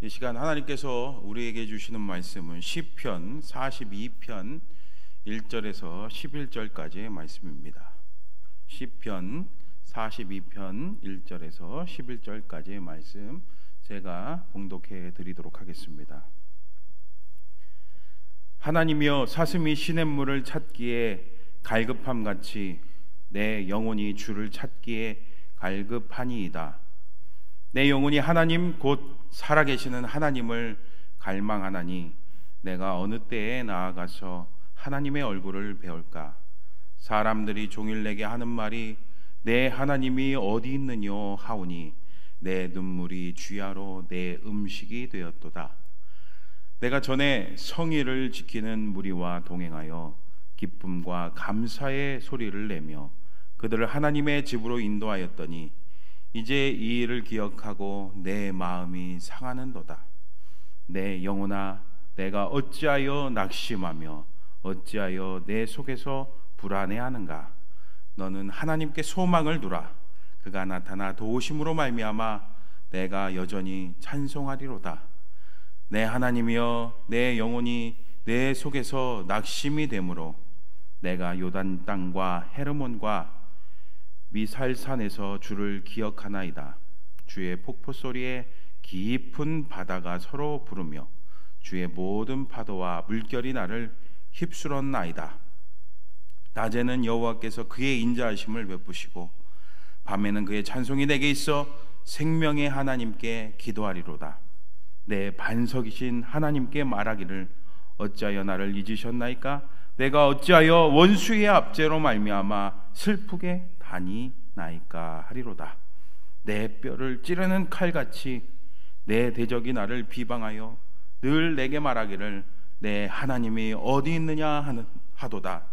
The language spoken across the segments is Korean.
이 시간 하나님께서 우리에게 주시는 말씀은 시편 42편 1절에서 11절까지의 말씀입니다. 시편 42편 1절에서 11절까지의 말씀 제가 봉독해 드리도록 하겠습니다. 하나님이여, 사슴이 시냇물을 찾기에 갈급함같이 내 영혼이 주를 찾기에 갈급하니이다. 내 영혼이 하나님 곧 살아계시는 하나님을 갈망하나니 내가 어느 때에 나아가서 하나님의 얼굴을 배울까? 사람들이 종일 내게 하는 말이 내 하나님이 어디 있느뇨 하오니 내 눈물이 주야로 내 음식이 되었도다. 내가 전에 성의를 지키는 무리와 동행하여 기쁨과 감사의 소리를 내며 그들을 하나님의 집으로 인도하였더니 이제 이 일을 기억하고 내 마음이 상하는도다. 내 영혼아, 내가 어찌하여 낙심하며 어찌하여 내 속에서 불안해하는가? 너는 하나님께 소망을 두라. 그가 나타나 도우심으로 말미암아 내가 여전히 찬송하리로다. 내 하나님이여, 내 영혼이 내 속에서 낙심이 되므로 내가 요단 땅과 헤르몬과 미살산에서 주를 기억하나이다. 주의 폭포 소리에 깊은 바다가 서로 부르며 주의 모든 파도와 물결이 나를 휩쓸었나이다. 낮에는 여호와께서 그의 인자하심을 베푸시고 밤에는 그의 찬송이 내게 있어 생명의 하나님께 기도하리로다. 내 반석이신 하나님께 말하기를 어찌하여 나를 잊으셨나이까? 내가 어찌하여 원수의 압제로 말미암아 슬프게 다니나이까 하리로다. 내 뼈를 찌르는 칼같이 내 대적이 나를 비방하여 늘 내게 말하기를 내 하나님이 어디 있느냐 하도다.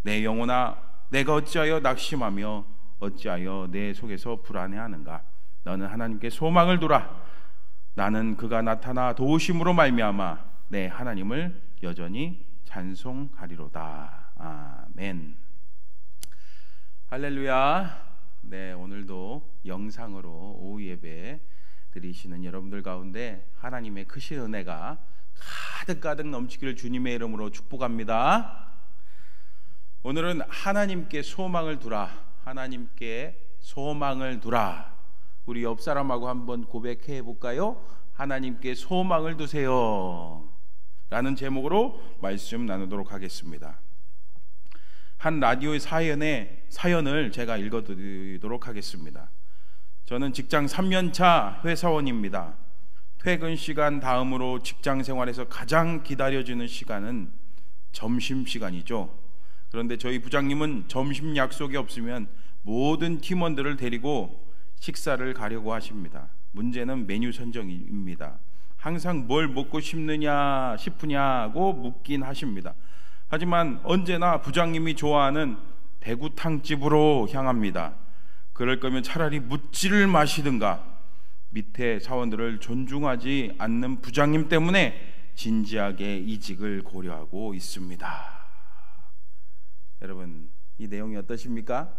내 영혼아, 내가 어찌하여 낙심하며 어찌하여 내 속에서 불안해하는가? 너는 하나님께 소망을 두라. 나는 그가 나타나 도우심으로 말미암아 내 하나님을 여전히 찬송하리로다. 아멘. 할렐루야. 네, 오늘도 영상으로 오후 예배 드리시는 여러분들 가운데 하나님의 크신 은혜가 가득가득 넘치기를 주님의 이름으로 축복합니다. 오늘은 하나님께 소망을 두라. 하나님께 소망을 두라. 우리 옆 사람하고 한번 고백해 볼까요? 하나님께 소망을 두세요 라는 제목으로 말씀 나누도록 하겠습니다. 한 라디오의 사연을 제가 읽어드리도록 하겠습니다. 저는 직장 3년차 회사원입니다. 퇴근 시간 다음으로 직장 생활에서 가장 기다려지는 시간은 점심시간이죠. 그런데 저희 부장님은 점심 약속이 없으면 모든 팀원들을 데리고 식사를 가려고 하십니다. 문제는 메뉴 선정입니다. 항상 뭘 먹고 싶으냐고 묻긴 하십니다. 하지만 언제나 부장님이 좋아하는 대구탕집으로 향합니다. 그럴 거면 차라리 묻지를 마시든가. 밑에 사원들을 존중하지 않는 부장님 때문에 진지하게 이직을 고려하고 있습니다. 여러분, 이 내용이 어떠십니까?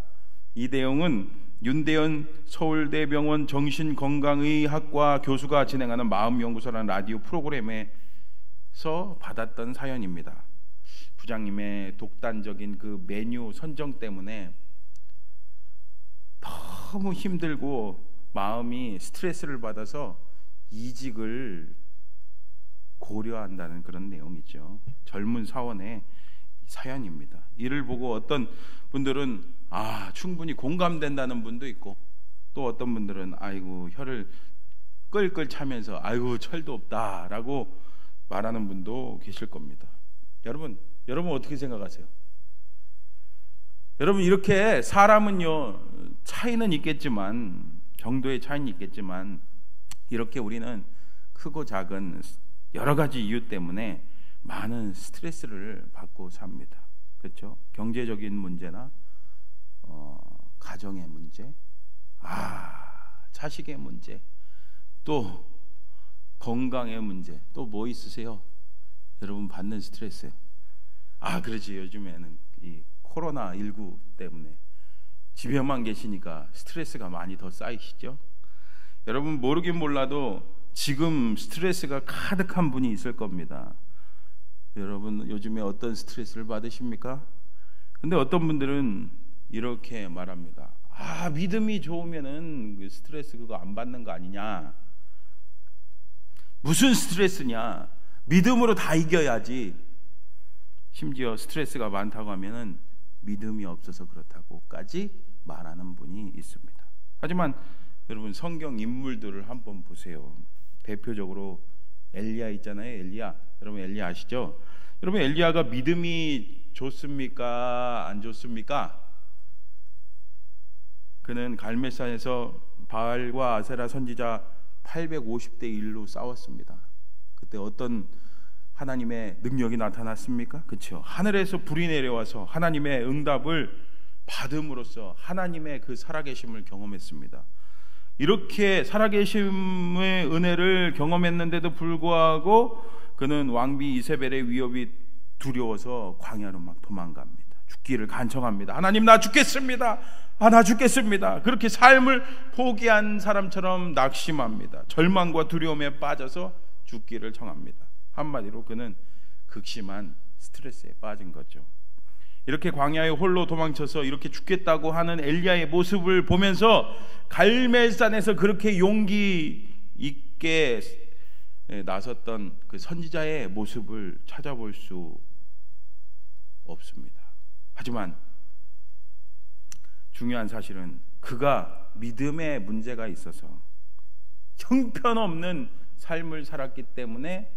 이 내용은 윤대현 서울대병원 정신건강의학과 교수가 진행하는 마음연구소라는 라디오 프로그램에서 받았던 사연입니다. 부장님의 독단적인 그 메뉴 선정 때문에 너무 힘들고 마음이 스트레스를 받아서 이직을 고려한다는 그런 내용이죠. 젊은 사원의 사연입니다. 이를 보고 어떤 분들은 충분히 공감된다는 분도 있고, 또 어떤 분들은 아이고 혀를 끌끌 차면서 아이고 철도 없다라고 말하는 분도 계실 겁니다. 여러분 어떻게 생각하세요? 여러분, 이렇게 사람은요, 차이는 있겠지만, 정도의 차이는 있겠지만, 이렇게 우리는 크고 작은 여러 가지 이유 때문에 많은 스트레스를 받고 삽니다. 그렇죠? 경제적인 문제나 가정의 문제, 자식의 문제, 또 건강의 문제, 또 뭐 있으세요? 여러분 받는 스트레스. 그렇지, 요즘에는 이 코로나19 때문에 집에만 계시니까 스트레스가 많이 더 쌓이시죠? 여러분 모르긴 몰라도 지금 스트레스가 가득한 분이 있을 겁니다. 여러분 요즘에 어떤 스트레스를 받으십니까? 근데 어떤 분들은 이렇게 말합니다. 믿음이 좋으면은 스트레스 그거 안 받는 거 아니냐? 무슨 스트레스냐? 믿음으로 다 이겨야지. 심지어 스트레스가 많다고 하면은 믿음이 없어서 그렇다고까지 말하는 분이 있습니다. 하지만 여러분 성경 인물들을 한번 보세요. 대표적으로 엘리야 있잖아요. 엘리야. 여러분 엘리야 아시죠? 여러분 엘리야가 믿음이 좋습니까? 안 좋습니까? 그는 갈멜산에서 바알과 아세라 선지자 850대 1로 싸웠습니다. 그때 어떤 하나님의 능력이 나타났습니까? 그렇죠. 하늘에서 불이 내려와서 하나님의 응답을 받음으로써 하나님의 그 살아계심을 경험했습니다. 이렇게 살아계심의 은혜를 경험했는데도 불구하고 그는 왕비 이세벨의 위협이 두려워서 광야로 막 도망갑니다. 죽기를 간청합니다. 하나님 나 죽겠습니다. 나 죽겠습니다. 그렇게 삶을 포기한 사람처럼 낙심합니다. 절망과 두려움에 빠져서 죽기를 청합니다. 한마디로 그는 극심한 스트레스에 빠진 거죠. 이렇게 광야에 홀로 도망쳐서 이렇게 죽겠다고 하는 엘리야의 모습을 보면서 갈멜산에서 그렇게 용기 있게 나섰던 그 선지자의 모습을 찾아볼 수 없습니다. 하지만 중요한 사실은 그가 믿음에 문제가 있어서 형편없는 삶을 살았기 때문에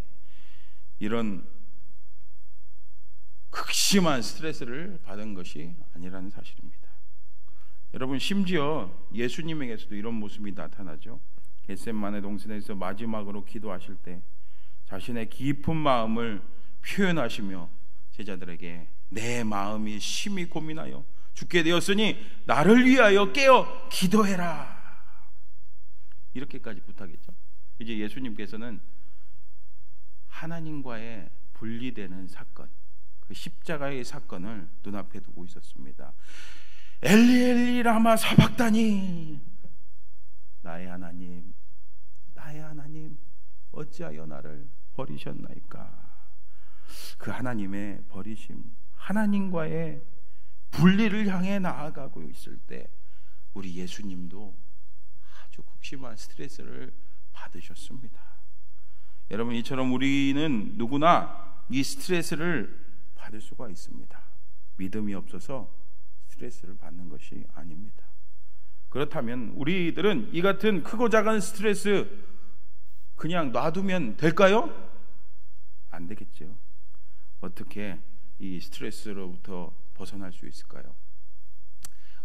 이런 극심한 스트레스를 받은 것이 아니라는 사실입니다. 여러분 심지어 예수님에게서도 이런 모습이 나타나죠. 겟세마네 동산에서 마지막으로 기도하실 때 자신의 깊은 마음을 표현하시며 제자들에게 내 마음이 심히 고민하여 죽게 되었으니 나를 위하여 깨어 기도해라. 이렇게까지 부탁했죠. 이제 예수님께서는 하나님과의 분리되는 사건, 그 십자가의 사건을 눈앞에 두고 있었습니다. 엘리 엘리 라마 사박다니, 나의 하나님, 나의 하나님, 어찌하여 나를 버리셨나이까. 그 하나님의 버리심, 하나님과의 분리를 향해 나아가고 있을 때 우리 예수님도 아주 극심한 스트레스를 받으셨습니다. 여러분 이처럼 우리는 누구나 이 스트레스를 받을 수가 있습니다. 믿음이 없어서 스트레스를 받는 것이 아닙니다. 그렇다면 우리들은 이 같은 크고 작은 스트레스 그냥 놔두면 될까요? 안 되겠죠. 어떻게 이 스트레스로부터 벗어날 수 있을까요?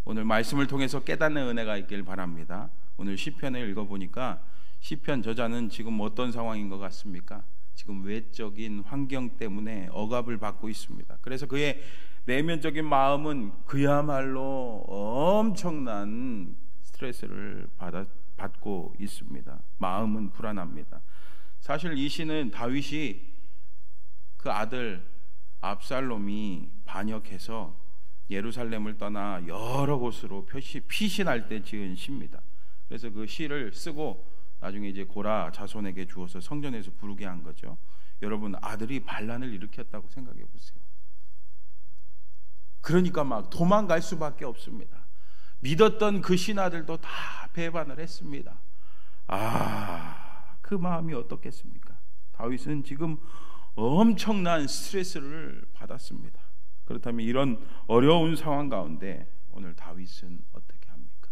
오늘 말씀을 통해서 깨닫는 은혜가 있길 바랍니다. 오늘 시편을 읽어보니까 시편 저자는 지금 어떤 상황인 것 같습니까? 지금 외적인 환경 때문에 억압을 받고 있습니다. 그래서 그의 내면적인 마음은 그야말로 엄청난 스트레스를 받고 있습니다. 마음은 불안합니다. 사실 이 시는 다윗이 그 아들 압살롬이 반역해서 예루살렘을 떠나 여러 곳으로 피신할 때 지은 시입니다. 그래서 그 시를 쓰고 나중에 이제 고라 자손에게 주어서 성전에서 부르게 한 거죠. 여러분 아들이 반란을 일으켰다고 생각해 보세요. 그러니까 막 도망갈 수밖에 없습니다. 믿었던 그 신하들도 다 배반을 했습니다. 그 마음이 어떻겠습니까? 다윗은 지금 엄청난 스트레스를 받았습니다. 그렇다면 이런 어려운 상황 가운데 오늘 다윗은 어떻게 합니까?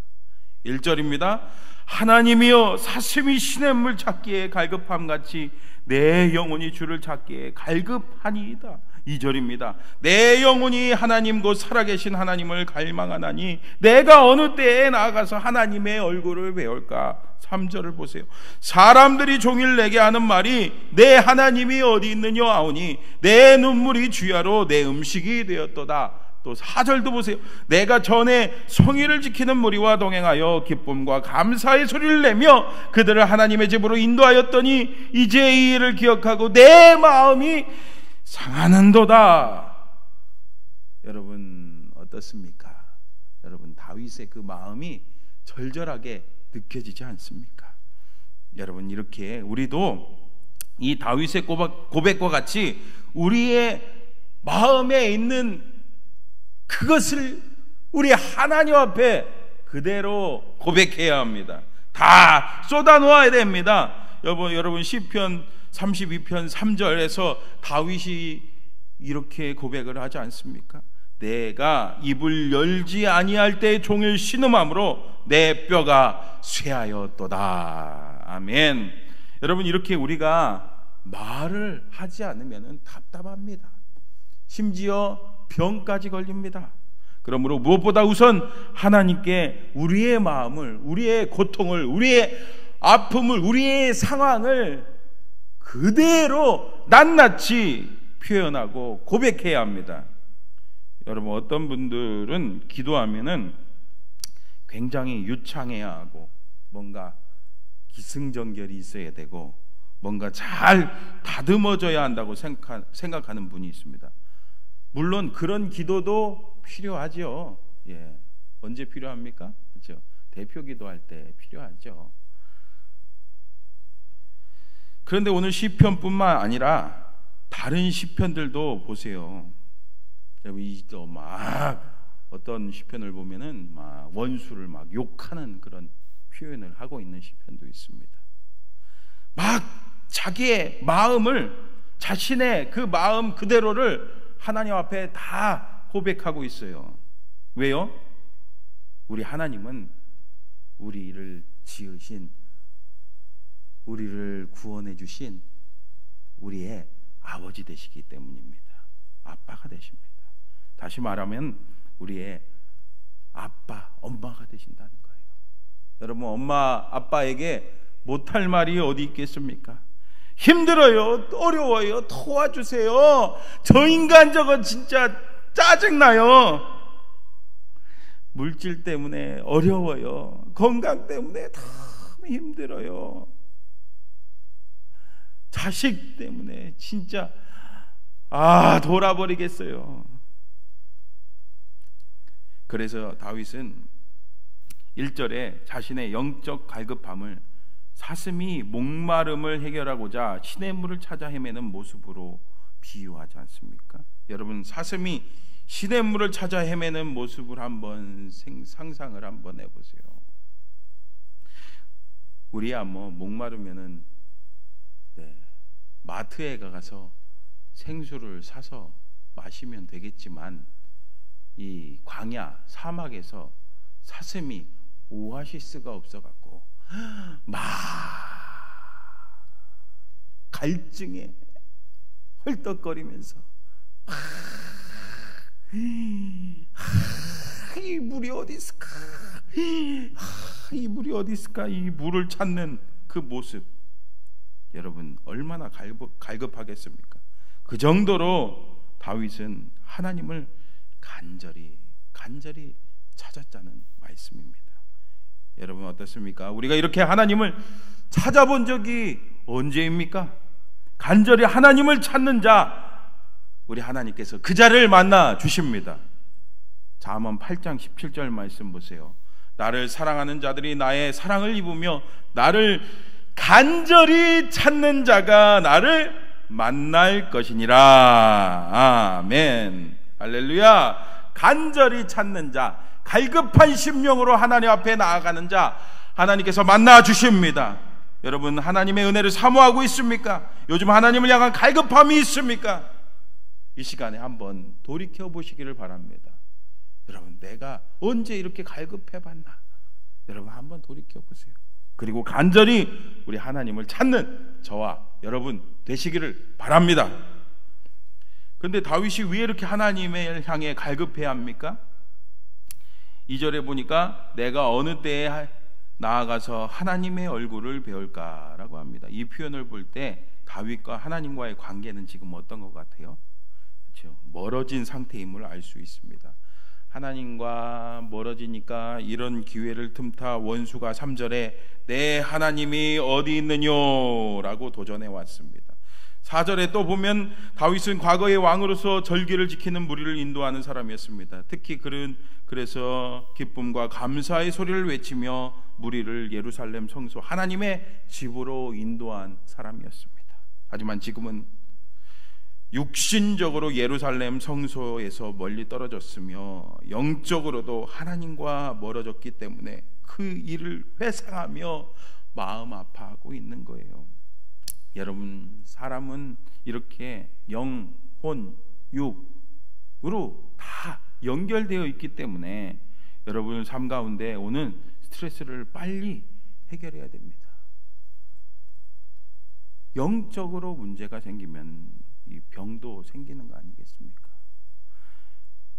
1절입니다. 하나님이여 사슴이 시냇물 찾기에 갈급함같이 내 영혼이 주를 찾기에 갈급하니이다. 2절입니다. 내 영혼이 하나님 곧 살아계신 하나님을 갈망하나니 내가 어느 때에 나아가서 하나님의 얼굴을 배울까. 3절을 보세요. 사람들이 종일 내게 하는 말이 내 하나님이 어디 있느냐 하오니 내 눈물이 주야로 내 음식이 되었도다. 또 4절도 보세요. 내가 전에 성의를 지키는 무리와 동행하여 기쁨과 감사의 소리를 내며 그들을 하나님의 집으로 인도하였더니 이제 이 일을 기억하고 내 마음이 상하는도다. 여러분 어떻습니까? 여러분 다윗의 그 마음이 절절하게 느껴지지 않습니까? 여러분, 이렇게 우리도 이 다윗의 고백과 같이 우리의 마음에 있는 그것을 우리 하나님 앞에 그대로 고백해야 합니다. 다 쏟아놓아야 됩니다. 여러분 시편 32편 3절에서 다윗이 이렇게 고백을 하지 않습니까? 내가 입을 열지 아니할 때 종일 신음함으로 내 뼈가 쇠하였도다. 아멘. 여러분, 이렇게 우리가 말을 하지 않으면 답답합니다. 심지어 병까지 걸립니다. 그러므로 무엇보다 우선 하나님께 우리의 마음을, 우리의 고통을, 우리의 아픔을, 우리의 상황을 그대로 낱낱이 표현하고 고백해야 합니다. 여러분, 어떤 분들은 기도하면은 굉장히 유창해야 하고 뭔가 기승전결이 있어야 되고 뭔가 잘 다듬어져야 한다고 생각하는 분이 있습니다. 물론 그런 기도도 필요하죠. 예. 언제 필요합니까? 그렇죠. 대표 기도할 때 필요하죠. 그런데 오늘 시편뿐만 아니라 다른 시편들도 보세요. 또 막 어떤 시편을 보면은 막 원수를 막 욕하는 그런 표현을 하고 있는 시편도 있습니다. 막 자기의 마음을, 자신의 그 마음 그대로를 하나님 앞에 다 고백하고 있어요. 왜요? 우리 하나님은 우리를 지으신, 우리를 구원해 주신 우리의 아버지 되시기 때문입니다. 아빠가 되십니다. 다시 말하면 우리의 아빠, 엄마가 되신다는 거예요. 여러분, 엄마, 아빠에게 못할 말이 어디 있겠습니까? 힘들어요, 어려워요, 도와주세요, 저 인간 저거 진짜 짜증나요, 물질 때문에 어려워요, 건강 때문에 너무 힘들어요, 자식 때문에 진짜 돌아버리겠어요. 그래서 다윗은 1절에 자신의 영적 갈급함을 사슴이 목마름을 해결하고자 시냇물을 찾아 헤매는 모습으로 비유하지 않습니까? 여러분, 사슴이 시냇물을 찾아 헤매는 모습을 한번 상상을 한번 해보세요. 우리야 뭐 목마르면은 마트에 가서 생수를 사서 마시면 되겠지만 이 광야 사막에서 사슴이 오아시스가 없어갖고 막 갈증에 헐떡거리면서 이 물이 어디 있을까, 이 물이 어디 있을까, 이 물을 찾는 그 모습, 여러분 얼마나 갈급하겠습니까? 그 정도로 다윗은 하나님을 간절히 찾았다는 말씀입니다. 여러분 어떻습니까? 우리가 이렇게 하나님을 찾아본 적이 언제입니까? 간절히 하나님을 찾는 자, 우리 하나님께서 그 자를 만나 주십니다. 잠언 8장 17절 말씀 보세요. 나를 사랑하는 자들이 나의 사랑을 입으며 나를 간절히 찾는 자가 나를 만날 것이니라. 아멘. 할렐루야. 간절히 찾는 자, 갈급한 심령으로 하나님 앞에 나아가는 자, 하나님께서 만나 주십니다. 여러분, 하나님의 은혜를 사모하고 있습니까? 요즘 하나님을 향한 갈급함이 있습니까? 이 시간에 한번 돌이켜 보시기를 바랍니다. 여러분, 내가 언제 이렇게 갈급해 봤나? 여러분 한번 돌이켜 보세요. 그리고 간절히 우리 하나님을 찾는 저와 여러분 되시기를 바랍니다. 그런데 다윗이 왜 이렇게 하나님을 향해 갈급해야 합니까? 2절에 보니까 내가 어느 때에 나아가서 하나님의 얼굴을 배울까라고 합니다. 이 표현을 볼 때 다윗과 하나님과의 관계는 지금 어떤 것 같아요? 그렇죠? 멀어진 상태임을 알 수 있습니다. 하나님과 멀어지니까 이런 기회를 틈타 원수가 3절에 내 하나님이 어디 있느뇨 라고 도전해 왔습니다. 4절에 또 보면 다윗은 과거의 왕으로서 절기를 지키는 무리를 인도하는 사람이었습니다. 특히 그는 그래서 기쁨과 감사의 소리를 외치며 무리를 예루살렘 성소 하나님의 집으로 인도한 사람이었습니다. 하지만 지금은 육신적으로 예루살렘 성소에서 멀리 떨어졌으며 영적으로도 하나님과 멀어졌기 때문에 그 일을 회상하며 마음 아파하고 있는 거예요. 여러분, 사람은 이렇게 영, 혼, 육으로 다 연결되어 있기 때문에 여러분 삶 가운데 오는 스트레스를 빨리 해결해야 됩니다. 영적으로 문제가 생기면 이 병도 생기는 거 아니겠습니까?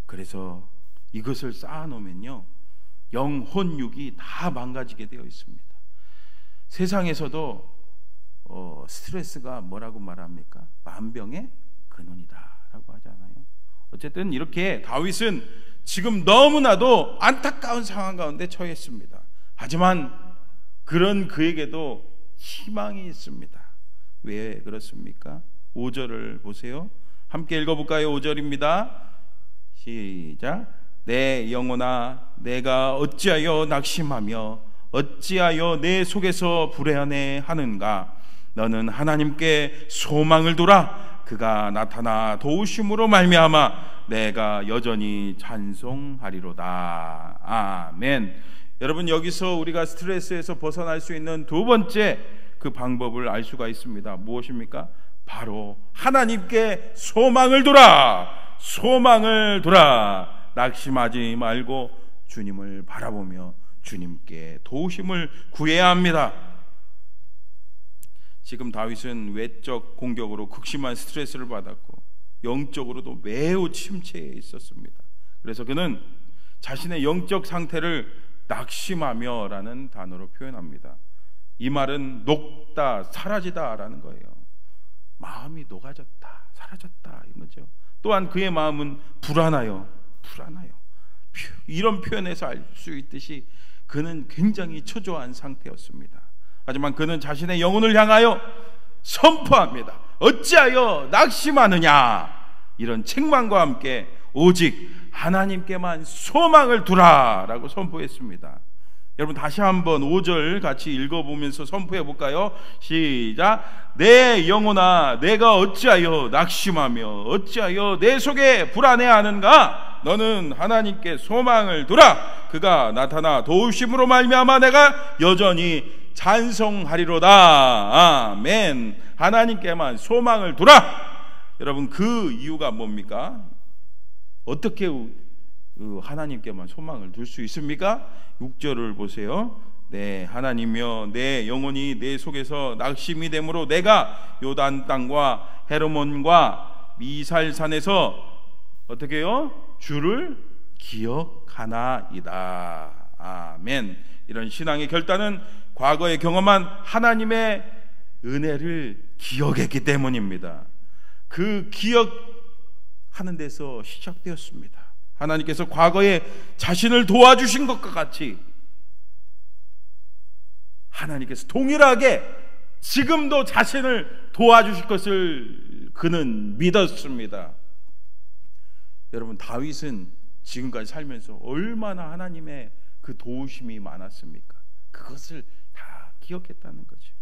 그래서 이것을 쌓아놓으면요, 영, 혼, 육이 다 망가지게 되어 있습니다. 세상에서도 스트레스가 뭐라고 말합니까? 만병의 근원이다라고 하잖아요. 어쨌든 이렇게 다윗은 지금 너무나도 안타까운 상황 가운데 처했습니다. 하지만 그런 그에게도 희망이 있습니다. 왜 그렇습니까? 5절을 보세요. 함께 읽어볼까요? 5절입니다. 시작. 내 영혼아, 내가 어찌하여 낙심하며 어찌하여 내 속에서 불안해 하는가? 너는 하나님께 소망을 두라. 그가 나타나 도우심으로 말미암아 내가 여전히 찬송하리로다. 아멘. 여러분, 여기서 우리가 스트레스에서 벗어날 수 있는 두 번째 그 방법을 알 수가 있습니다. 무엇입니까? 바로 하나님께 소망을 두라. 소망을 두라. 낙심하지 말고 주님을 바라보며 주님께 도우심을 구해야 합니다. 지금 다윗은 외적 공격으로 극심한 스트레스를 받았고 영적으로도 매우 침체해 있었습니다. 그래서 그는 자신의 영적 상태를 낙심하며 라는 단어로 표현합니다. 이 말은 녹다, 사라지다 라는 거예요. 마음이 녹아졌다, 사라졌다 이거죠. 또한 그의 마음은 불안하여. 이런 표현에서 알 수 있듯이 그는 굉장히 초조한 상태였습니다. 하지만 그는 자신의 영혼을 향하여 선포합니다. 어찌하여 낙심하느냐? 이런 책망과 함께 오직 하나님께만 소망을 두라 라고 선포했습니다. 여러분, 다시 한번 5절 같이 읽어보면서 선포해 볼까요? 시작. 내 영혼아, 내가 어찌하여 낙심하며 어찌하여 내 속에 불안해하는가? 너는 하나님께 소망을 두라. 그가 나타나 도우심으로 말미암아 내가 여전히 찬송하리로다. 아멘. 하나님께만 소망을 두라. 여러분, 그 이유가 뭡니까? 어떻게 하나님께만 소망을 둘 수 있습니까? 6절을 보세요. 네, 하나님이여, 내 영혼이 내 속에서 낙심이 되므로 내가 요단 땅과 헤르몬과 미살산에서 어떻게 해요? 주를 기억하나이다. 아멘. 이런 신앙의 결단은 과거에 경험한 하나님의 은혜를 기억했기 때문입니다. 그 기억하는 데서 시작되었습니다. 하나님께서 과거에 자신을 도와주신 것과 같이 하나님께서 동일하게 지금도 자신을 도와주실 것을 그는 믿었습니다. 여러분, 다윗은 지금까지 살면서 얼마나 하나님의 그 도우심이 많았습니까? 그것을 다 기억했다는 거죠.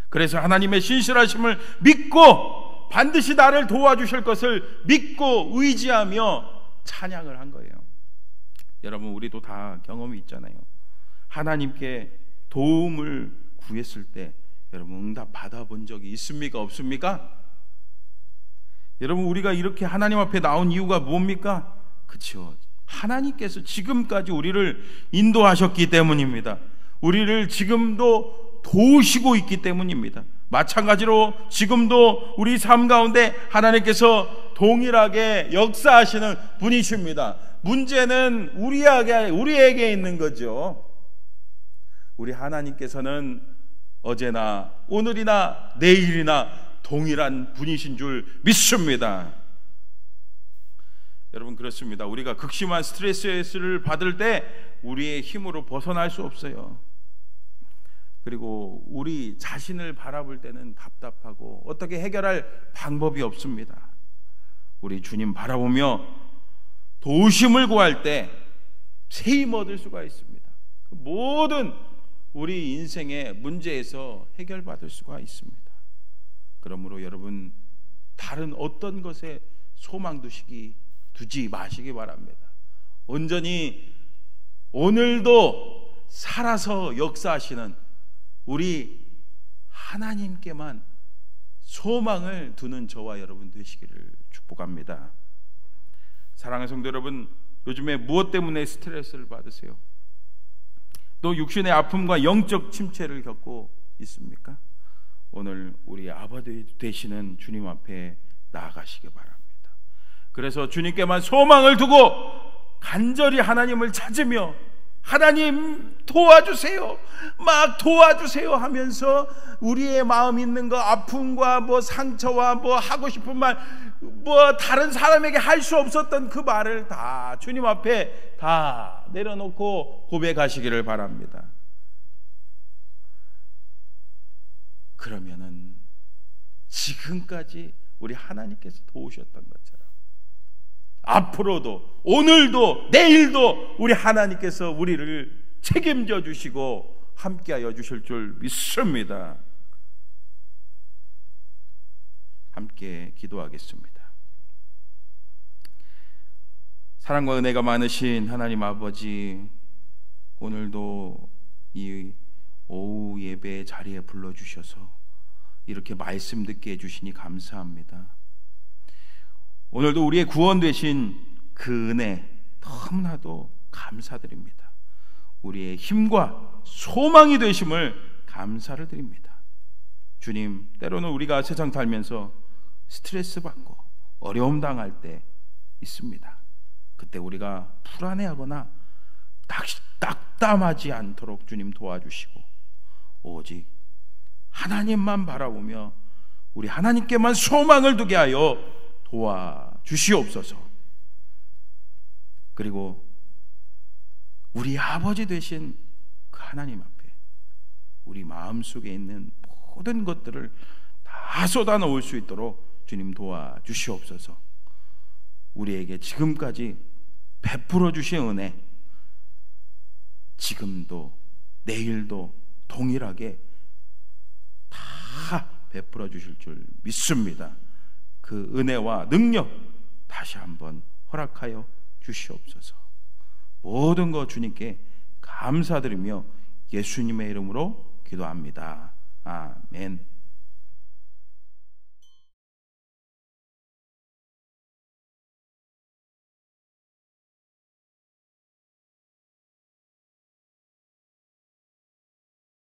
그래서 하나님의 신실하심을 믿고 반드시 나를 도와주실 것을 믿고 의지하며 찬양을 한 거예요. 여러분, 우리도 다 경험이 있잖아요. 하나님께 도움을 구했을 때 여러분 응답 받아본 적이 있습니까? 없습니까? 여러분, 우리가 이렇게 하나님 앞에 나온 이유가 뭡니까? 그렇죠. 하나님께서 지금까지 우리를 인도하셨기 때문입니다. 우리를 지금도 도우시고 있기 때문입니다. 마찬가지로 지금도 우리 삶 가운데 하나님께서 동일하게 역사하시는 분이십니다. 문제는 우리에게 있는 거죠. 우리 하나님께서는 어제나 오늘이나 내일이나 동일한 분이신 줄 믿습니다. 여러분, 그렇습니다. 우리가 극심한 스트레스를 받을 때 우리의 힘으로 벗어날 수 없어요. 그리고 우리 자신을 바라볼 때는 답답하고 어떻게 해결할 방법이 없습니다. 우리 주님 바라보며 도우심을 구할 때 새 힘 얻을 수가 있습니다. 모든 우리 인생의 문제에서 해결받을 수가 있습니다. 그러므로 여러분, 다른 어떤 것에 소망 두지 마시기 바랍니다. 온전히 오늘도 살아서 역사하시는 우리 하나님께만 소망을 두는 저와 여러분 되시기를 축복합니다. 사랑하는 성도 여러분, 요즘에 무엇 때문에 스트레스를 받으세요? 또 육신의 아픔과 영적 침체를 겪고 있습니까? 오늘 우리 아버지 되시는 주님 앞에 나아가시기 바랍니다. 그래서 주님께만 소망을 두고 간절히 하나님을 찾으며 하나님 도와주세요, 막 도와주세요 하면서 우리의 마음 있는 거, 아픔과 상처와 하고 싶은 말, 다른 사람에게 할 수 없었던 그 말을 다 주님 앞에 다 내려놓고 고백하시기를 바랍니다. 그러면은 지금까지 우리 하나님께서 도우셨던 것처럼 앞으로도, 오늘도, 내일도 우리 하나님께서 우리를 책임져 주시고 함께하여 주실 줄 믿습니다. 함께 기도하겠습니다. 사랑과 은혜가 많으신 하나님 아버지, 오늘도 이 오후 예배 자리에 불러주셔서 이렇게 말씀 듣게 해주시니 감사합니다. 오늘도 우리의 구원 되신 그 은혜 너무나도 감사드립니다. 우리의 힘과 소망이 되심을 감사를 드립니다. 주님, 때로는 우리가 세상 살면서 스트레스 받고 어려움 당할 때 있습니다. 그때 우리가 불안해하거나 낙담하지 않도록 주님 도와주시고 오직 하나님만 바라보며 우리 하나님께만 소망을 두게 하여 도와주시옵소서. 그리고 우리 아버지 되신 그 하나님 앞에 우리 마음속에 있는 모든 것들을 다 쏟아놓을 수 있도록 주님 도와주시옵소서. 우리에게 지금까지 베풀어 주신 은혜, 지금도 내일도 동일하게 다 베풀어 주실 줄 믿습니다. 그 은혜와 능력 다시 한번 허락하여 주시옵소서. 모든 것 주님께 감사드리며 예수님의 이름으로 기도합니다. 아멘.